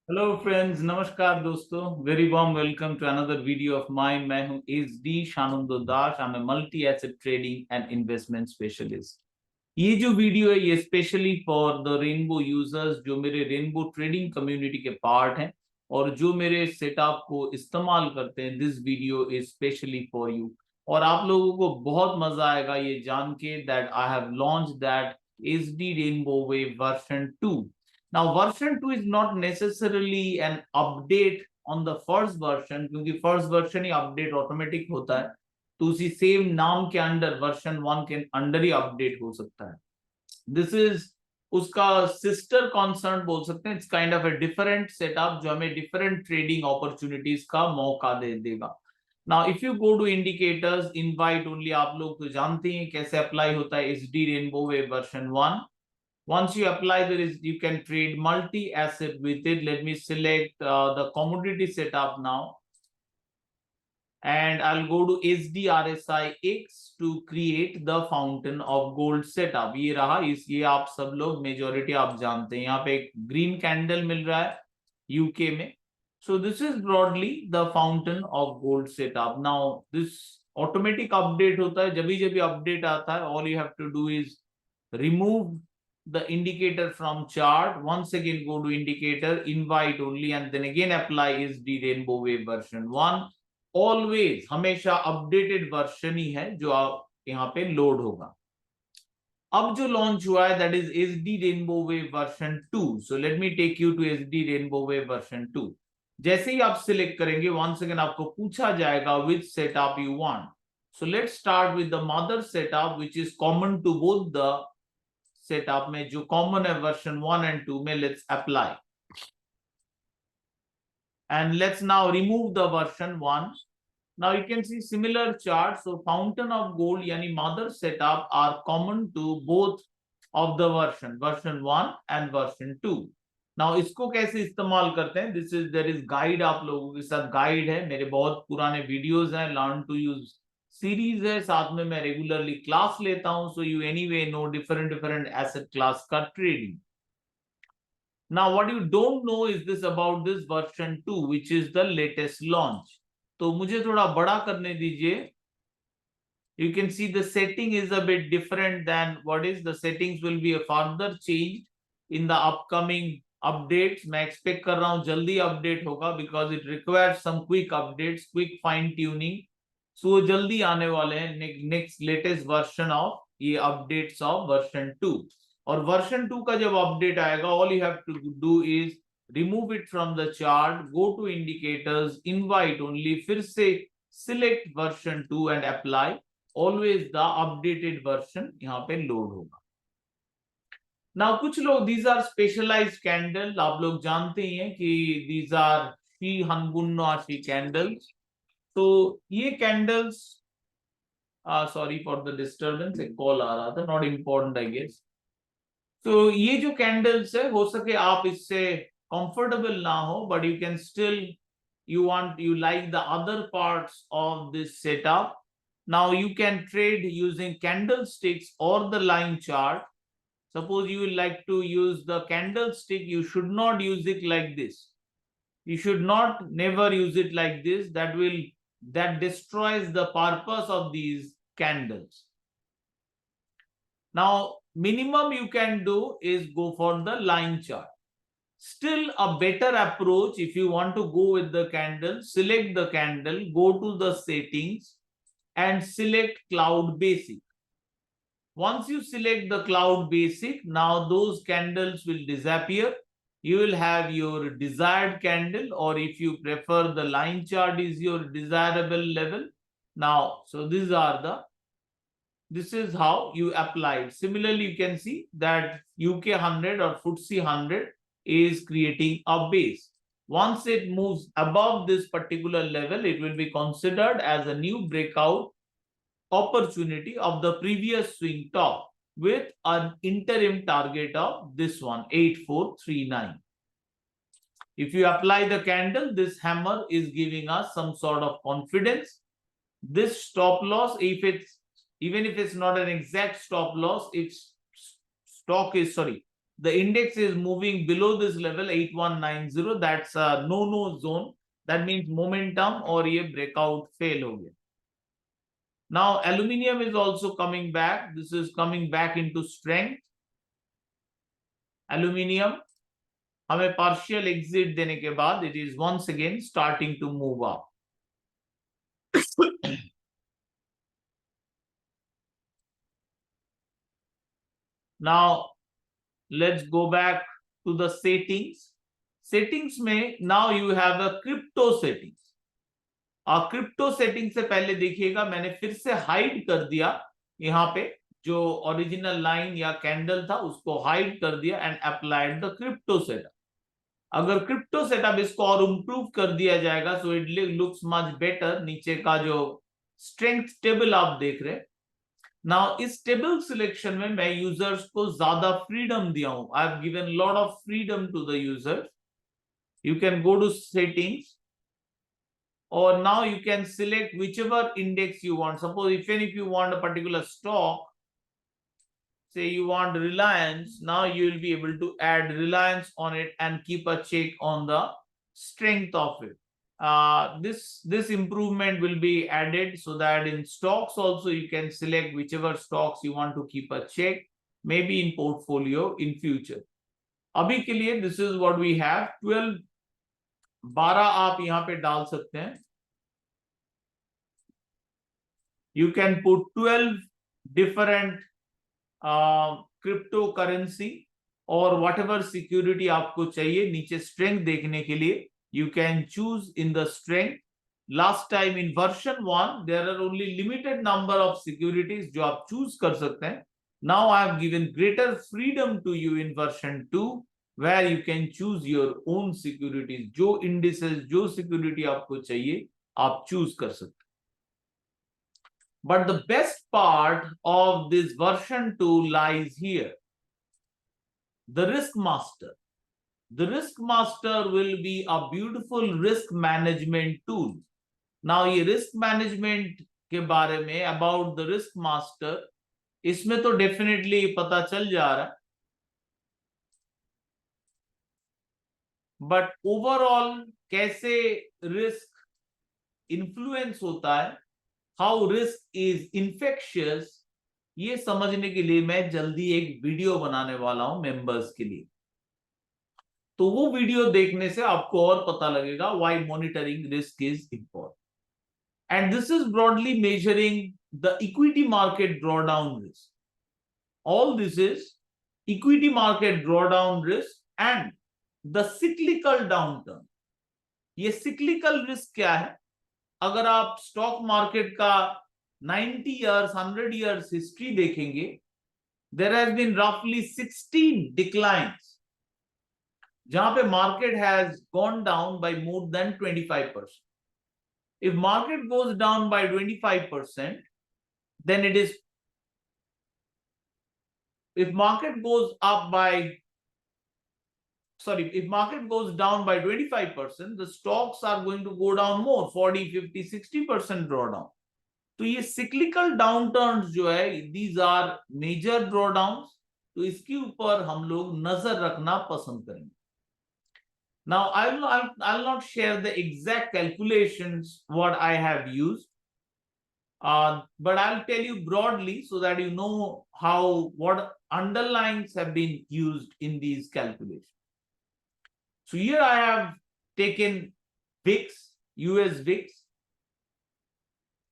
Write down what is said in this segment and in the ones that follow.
Hello friends, नमस्कार दोस्तों। Very warm welcome to another video of mine. मैं हूं S D Shanundo Das. I am multi asset trading and investment specialist. ये जो video है ये specially for the rainbow users जो मेरे रेनबो ट्रेडिंग कम्युनिटी के पार्ट हैं और जो मेरे सेटअप को इस्तेमाल करते हैं। This video is specially for you. और आप लोगों को बहुत मजा आएगा ये जान के that I have launch that S D rainbow wave version 2। Now, version 2 is not necessarily an update on the first version, क्योंकि first version ही update automatic होता है, तो उसी same नाम के अंडर version 1 के अंडर ही update हो सकता है। This is उसका sister concern बोल सकते हैं। It's kind of a different setup जो हमें different trading opportunities का मौका दे देगा। Now, if you go to indicators, invite only, आप लोग तो जानते हैं कैसे अप्लाई होता है SD Rainbow Wave version 1। Once you apply, you can trade multi-asset with it. Let me select the commodity setup now, and I'll go to SDRSI X to create the fountain of gold setup. ये रहा, ये आप सब लोग majority आप जानते हैं। यहाँ पे एक ग्रीन कैंडल मिल रहा है यूके में। So this is broadly the fountain of gold setup. Now this automatic update होता है, जब भी अपडेट आता है, all you have to do is remove the indicator from chart. Once again go to indicator, invite only, and then again apply SD Rainbow Wave version 1. Always हमेशा updated version ही है जो आप यहाँ पे लोड होगा। अब जो लॉन्च हुआ है that is SD Rainbow Wave version 2. So let me take you to SD Rainbow Wave version 2. जैसे ही आप सिलेक्ट करेंगे, once again आपको पूछा जाएगा which setup you want. So let's start with the mother setup which is common to both the setup में, जो common है version 1 and 2 में। Let's apply and let's now remove the version 1. Now you can see similar chart. So fountain of gold यानी mother setup are common to both of the version 1 and version 2। Now इसको कैसे इस्तेमाल करते हैं, this is there is guide, आप लोगों के साथ गाइड है, मेरे बहुत पुराने वीडियोस हैं, लर्न टू यूज सीरीज है, साथ में मैं रेगुलरली क्लास लेता हूं। So you anyway know different asset class का trading. Now what you don't know is this about this version 2 which is the latest launch. तो मुझे थोड़ा बड़ा करने दीजिए। You can see the setting is a bit different than what is the settings will be a further changed in the upcoming updates. मैं expect कर रहा हूं जल्दी update होगा because it requires some quick updates, quick fine tuning. So जल्दी आने वाले हैं next latest version of ये updates of version 2. और वर्जन 2 का जब अपडेट आएगा, all you have to do is remove it from the chart, go to indicators, invite only, फिर से select version 2 and apply. Always the updated version यहाँ पे load होगा। नाउ कुछ लोग, दीज आर स्पेशलाइज्ड कैंडल, आप लोग जानते ही हैं कि दीज आर शी हनबुन्नाशी कैंडल्स। तो ये candles, sorry for the disturbance, एक कॉल आ रहा था, नॉट इम्पोर्टेंट आई गेस। तो ये जो कैंडल्स है, हो सके आप इससे कंफर्टेबल ना हो, but you can still, you like the other parts of this setup. Now you can trade using candlesticks or the line chart. Suppose you would like to use the candlestick, you should not use it like this. You should not never use it like this. That destroys the purpose of these candles. Now minimum you can do is go for the line chart. Still a better approach, if you want to go with the candle, select the candle, go to the settings and select cloud basic. Once you select the cloud basic, now those candles will disappear. You will have your desired candle, or if you prefer the line chart is your desirable level. Now so this is how you apply it. Similarly, you can see that UK 100 or FTSE 100 is creating a base. Once it moves above this particular level, it will be considered as a new breakout opportunity of the previous swing top with an interim target of this one, 8439. If you apply the candle, this hammer is giving us some sort of confidence. This stop loss, even if it's not an exact stop loss, its stock is, sorry, the index is moving below this level 8190, that's a no zone. That means momentum or ye breakout fail ho gaya. Now aluminium is also coming back. This is coming back into strength. Aluminium हमें partial exit देने के बाद it is once again starting to move up. Now let's go back to the settings. Settings में now you have a crypto settings. और crypto setting से पहले देखिएगा मैंने फिर से हाइड कर दिया यहाँ पे जो ओरिजिनल लाइन या कैंडल था उसको हाइड कर दिया and applied the crypto setup. अगर क्रिप्टो सेटअप इसको और इंप्रूव कर दिया जाएगा so it looks much better. नीचे का जो स्ट्रेंथ टेबल आप देख रहे हैं. नाउ इस टेबल सिलेक्शन में मैं यूजर्स को ज्यादा फ्रीडम दिया हूं. I have given lot of freedom to the users. You can go to settings or now you can select whichever index you want. Suppose even if you want a particular stock, say you want Reliance, now you will be able to add Reliance on it and keep a check on the strength of it. This improvement will be added so that in stocks also you can select whichever stocks you want to keep a check, maybe in portfolio in future. अभी के लिए this is what we have. 12 आप यहां पे डाल सकते हैं. You can put 12 different cryptocurrency or whatever security आपको चाहिए. नीचे strength देखने के लिए you can choose in the strength. Last time in version 1 there are only limited number of securities जो आप choose कर सकते हैं. Now I have given greater freedom to you in version 2 where you can choose your own securities. जो indices जो security आपको चाहिए आप choose कर सकते हैं. But the best part of this version 2 lies here. The risk master. The risk master will be a beautiful risk management tool. Now ये risk management के बारे में about the risk master इसमें तो definitely पता चल जा रहा है. But overall कैसे risk influence होता है, how risk is infectious, ये समझने के लिए मैं जल्दी एक वीडियो बनाने वाला हूं मेंबर्स के लिए. तो वो वीडियो देखने से आपको और पता लगेगा why monitoring risk is important. And this is broadly measuring the equity market drawdown risk. All this is equity market drawdown risk and the cyclical downturn. ये cyclical risk क्या है? अगर आप स्टॉक मार्केट का 90 years 100 years हिस्ट्री देखेंगे there has been roughly 16 declines जहां पे market has gone down by more than 25%. If market goes down by 25%, then it is, if market goes up by, sorry, if market goes down by 25%, the stocks are going to go down more, 40, 50, 60% drawdown. तो ये cyclical downturns जो है, these are major drawdowns. तो इसके ऊपर हम लोग नजर रखना पसंद करेंगे. Now I'll not share the exact calculations what I have used, but I'll tell you broadly so that you know how what underlines have been used in these calculations. So here I have taken VIX, US VIX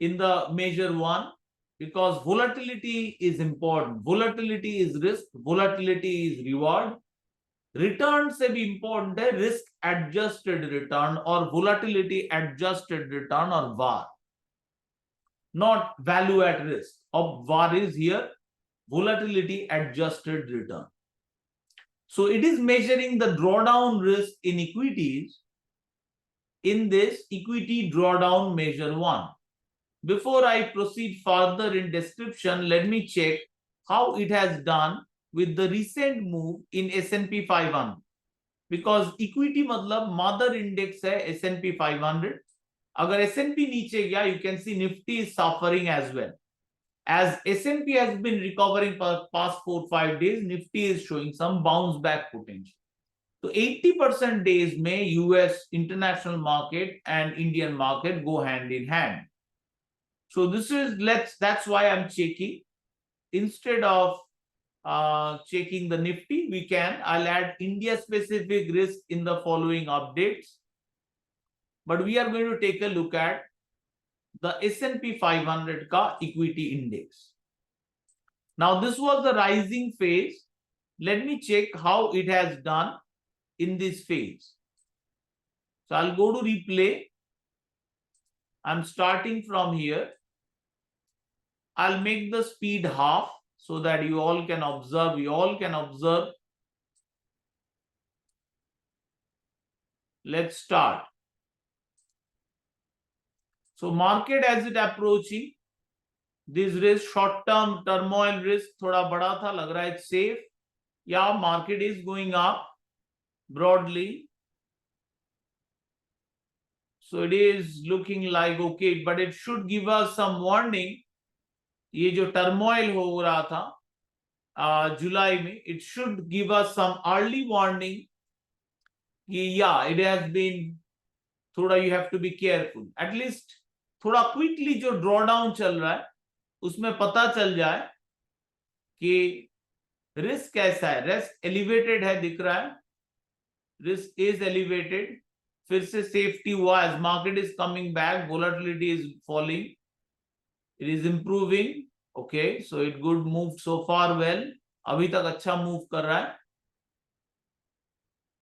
in the measure 1 because volatility is important. Volatility is risk, volatility is reward. Return से भी important है risk adjusted return or volatility adjusted return or VAR. Not value at risk. Of VAR is here, volatility adjusted return. So it is measuring the drawdown risk in equities in this equity drawdown measure 1. Before I proceed further in description, let me check how it has done with the recent move in S&P 500. Because equity मतलब mother index है S&P 500. अगर S&P नीचे गया, you can see Nifty is suffering as well. As S&P has been recovering for past 4-5 days, Nifty is showing some bounce back potential. So 80% days may US international market and Indian market go hand in hand. So this is, that's why I'm checking. Instead of checking the Nifty, I'll add India specific risk in the following updates. But we are going to take a look at the S&P 500 ka equity index. Now this was the rising phase. Let me check how it has done in this phase. So I'll go to replay. I'm starting from here. I'll make the speed half so that you all can observe. Let's start. So market as it approaching, this risk, short term turmoil risk थोड़ा बड़ा था, लग रहा है it's safe. Yeah, market is going up broadly. So it is looking like okay, but it should give us some warning. ये जो turmoil हो रहा था जुलाई में, it should give us some early warning कि yeah, it has been थोड़ा, you have to be careful. At least थोड़ा quickly जो ड्रॉडाउन चल रहा है उसमें पता चल जाए कि रिस्क कैसा है. रिस्क एलिवेटेड है, दिख रहा है, रिस्क इज एलिवेटेड. फिर से सेफ्टी हुआ as market is coming back, volatility is falling, it is improving. Okay, so it good moved so far well. अभी तक अच्छा मूव कर रहा है.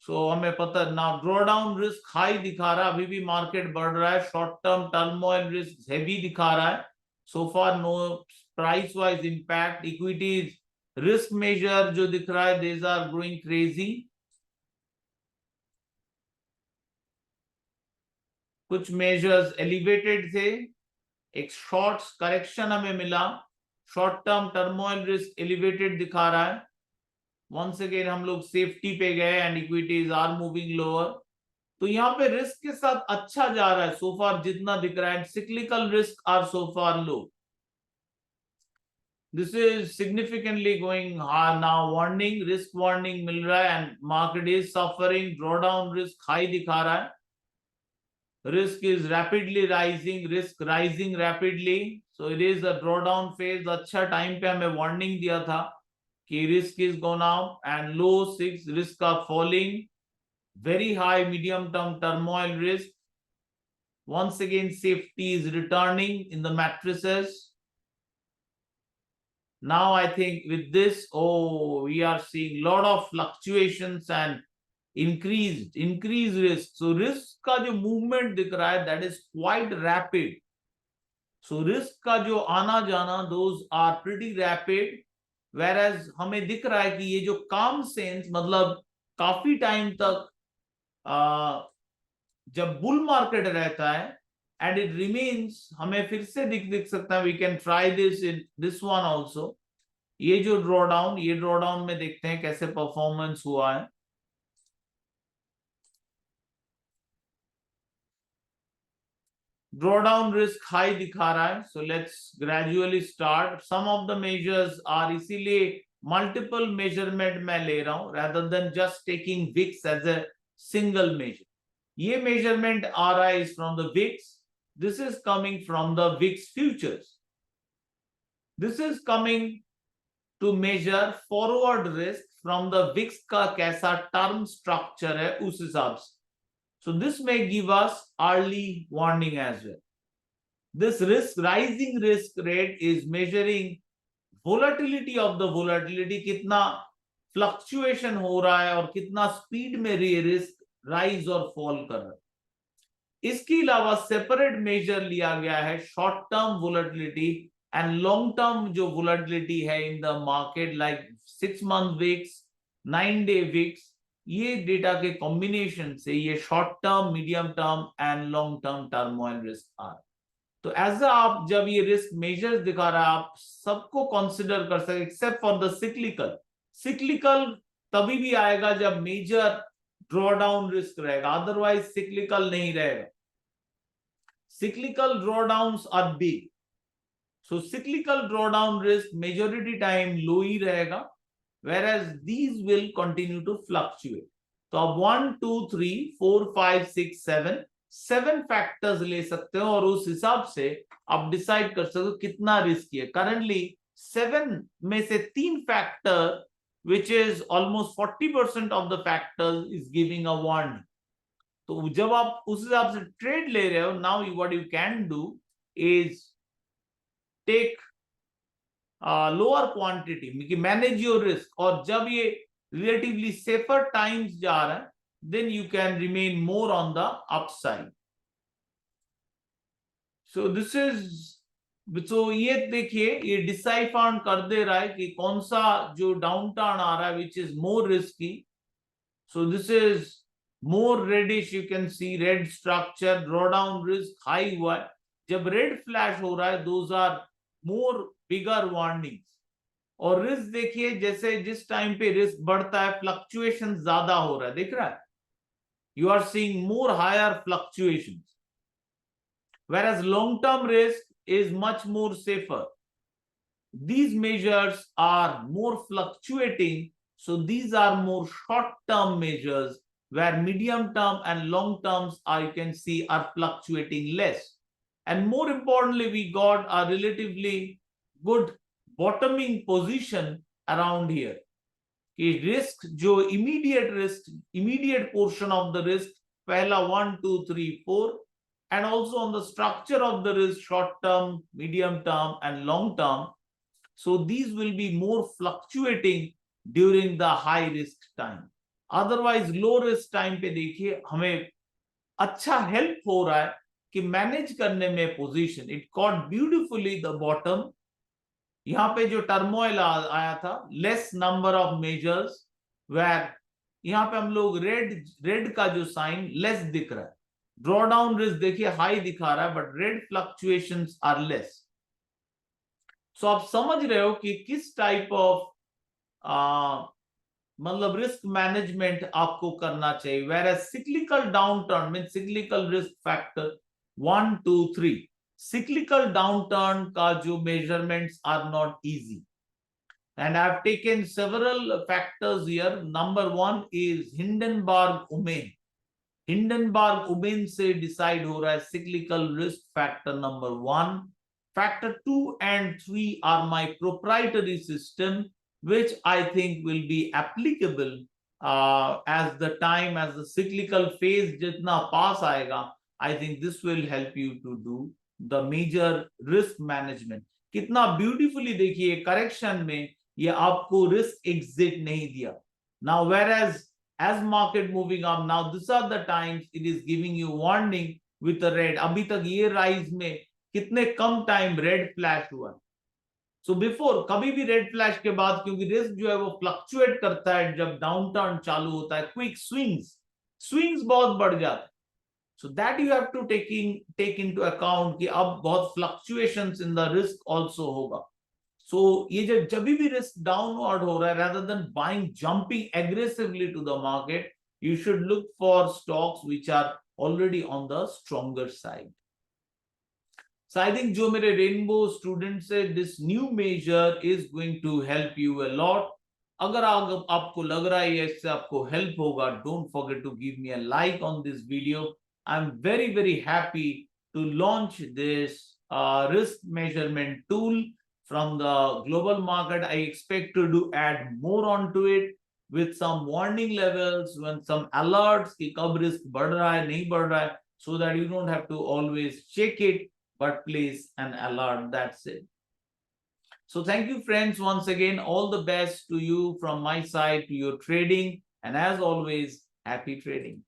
सो हमें पता ना, ड्रॉडाउन रिस्क हाई दिखा रहा है, अभी भी मार्केट बढ़ रहा है. Short term turmoil risk heavy दिखा रहा है. So far no price wise impact. Equities risk measure जो दिख रहा है, देज आर ग्रोइंग क्रेजी. कुछ मेजर्स एलिवेटेड थे, एक शॉर्ट करेक्शन हमें मिला. Short term turmoil risk elevated दिखा रहा है. वंस अगेन हम लोग सेफ्टी पे गए and equities are moving lower. तो यहाँ पे रिस्क के साथ अच्छा जा रहा है सो फार जितना दिख रहा है. Cyclical risk are so far low. This is significantly going now. Warning, risk warning मिल रहा है and market is suffering. Drawdown risk high दिखा रहा है. Risk is rapidly rising, risk rising rapidly. So it is a drawdown phase. अच्छा time पे हमें warning दिया था कि risk is gone up and low 6 risk are falling. Very high medium term turmoil risk. Once again safety is returning in the matrices. Now I think with this, we are seeing lot of fluctuations and increased risk. So risk का जो movement दिख रहा है, that is quite rapid. So risk का जो आना जाना, those are pretty rapid. Whereas हमें दिख रहा है कि ये जो calm sense, मतलब काफी टाइम तक जब बुल मार्केट रहता है and it remains, हमें फिर से दिख सकता है. We can try this in this one also. ये जो ड्रॉडाउन, ये ड्रॉडाउन में देखते हैं कैसे परफॉर्मेंस हुआ है. Drawdown risk high दिखा रहा है. So let's gradually start. Some of the measures are इसीलिए multiple measurement मैं ले रहा हूं rather than just taking VIX as a single measure. ये measurement आ रहा है is from the VIX. This is coming from the VIX futures. This is coming to measure forward risk from the VIX का कैसा term structure है उस हिसाब से. So this may give us early warning as well. This risk, rising risk rate is measuring volatility of the volatility, कितना fluctuation हो रहा है और कितना speed में risk rise और fall कर रहा है. इसके अलावा separate measure लिया गया है short term volatility and long term जो volatility है in the market, like 6 month VIX, 9 day VIX. ये डेटा के कॉम्बिनेशन से ये short term, medium term and long term turmoil risk आ. तो एज आप जब ये रिस्क मेजर्स दिखा रहा है, आप सबको कंसिडर कर सकते except for the cyclical. Cyclical तभी भी आएगा जब मेजर ड्रॉडाउन रिस्क रहेगा, अदरवाइज सिक्लिकल नहीं रहेगा. Cyclical drawdowns are big. So cyclical drawdown risk majority time low ही रहेगा, whereas these will continue to fluctuate. तो आप 1, 2, 3, 4, 5, 6, 7 फैक्टर्स ले सकते हो और उस हिसाब से आप डिसाइड कर सकते हो कितना रिस्क है. करंटली 7 में से 3 factor which is almost 40% of the factors is giving a warning. तो जब आप उस हिसाब से ट्रेड ले रहे हो, now what you can do is take lower quantity, manage your risk, और जब ये relatively safer times जा रहा है, then you can remain more on the upside. So this is, so ये देखिए ये डिसाइफाउंड कर दे रहा है कि कौन सा जो डाउन टर्न आ रहा है which is more risky. So this is more reddish, you can see red structure, drawdown risk high हुआ है. जब red flash हो रहा है, those are more bigger warnings. और रिस्क देखिए जैसे जिस टाइम पे रिस्क बढ़ता है फ्लक्चुएशन ज्यादा हो रहा है, देख रहा है, you are seeing more higher fluctuations, whereas long term risk is much more safer. These measures are more fluctuating, so these are more short term measures, where medium term and long terms you can see are fluctuating less. And more importantly, we got a relatively good bottoming position around here. कि risk जो immediate portion of the risk, पहला 1, 2, 3, 4, and also on the structure of the risk, short term, medium term, and long term. So these will be more fluctuating during the high risk time. Otherwise, low risk time पे देखिए हमें अच्छा help हो रहा है कि manage करने में position. It caught beautifully the bottom. यहाँ पे जो टर्मोइल आया था, less number of measures, where यहाँ पे हम लोग रेड का जो साइन लेस दिख रहा है. ड्रॉडाउन रिस्क देखिए हाई दिखा रहा है, but red fluctuations are less. So आप समझ रहे हो कि किस टाइप ऑफ मतलब रिस्क मैनेजमेंट आपको करना चाहिए. Where cyclical down turn mean cyclical risk factor 1, 2, 3. Cyclical downturn ka jo measurements are not easy, and I've taken several factors here. Number 1 is Hindenburg-Omen. Hindenburg-Omen se decide ho raha hai cyclical risk factor number 1. Factor 2 and 3 are my proprietary system, which I think will be applicable as the time, as the cyclical phase jitna pass aayega. I think this will help you to do the major risk management. कितना beautifully देखिए correction में ये आपको risk exit नहीं दिया. Now whereas as market moving up, now these are the times it is giving you warning with a red. अभी तक ये राइज में कितने कम टाइम रेड फ्लैश हुआ. सो बिफोर कभी भी रेड फ्लैश के बाद, क्योंकि रिस्क जो है वो फ्लक्चुएट करता है जब डाउन टर्न चालू होता है, क्विक स्विंग्स बहुत बढ़ जाते हैं. So that you have to take into account कि अब बहुत fluctuations in the risk also होगा. So ये जब भी risk downward हो रहा है, rather than jumping aggressively to the market, you should look for stocks which are already on the stronger side. So I think जो मेरे Rainbow students से, this new measure is going to help you a lot. अगर आपको लग रहा है इससे आपको help होगा, don't forget to give me a like on this video. I'm very happy to launch this risk measurement tool from the global market. I expect to add more onto it with some warning levels, when some alerts कि कब risk बढ़ रहा है नहीं बढ़ रहा है, so that you don't have to always check it, but place an alert. That's it. So thank you friends, once again, all the best to you from my side to your trading, and as always, happy trading.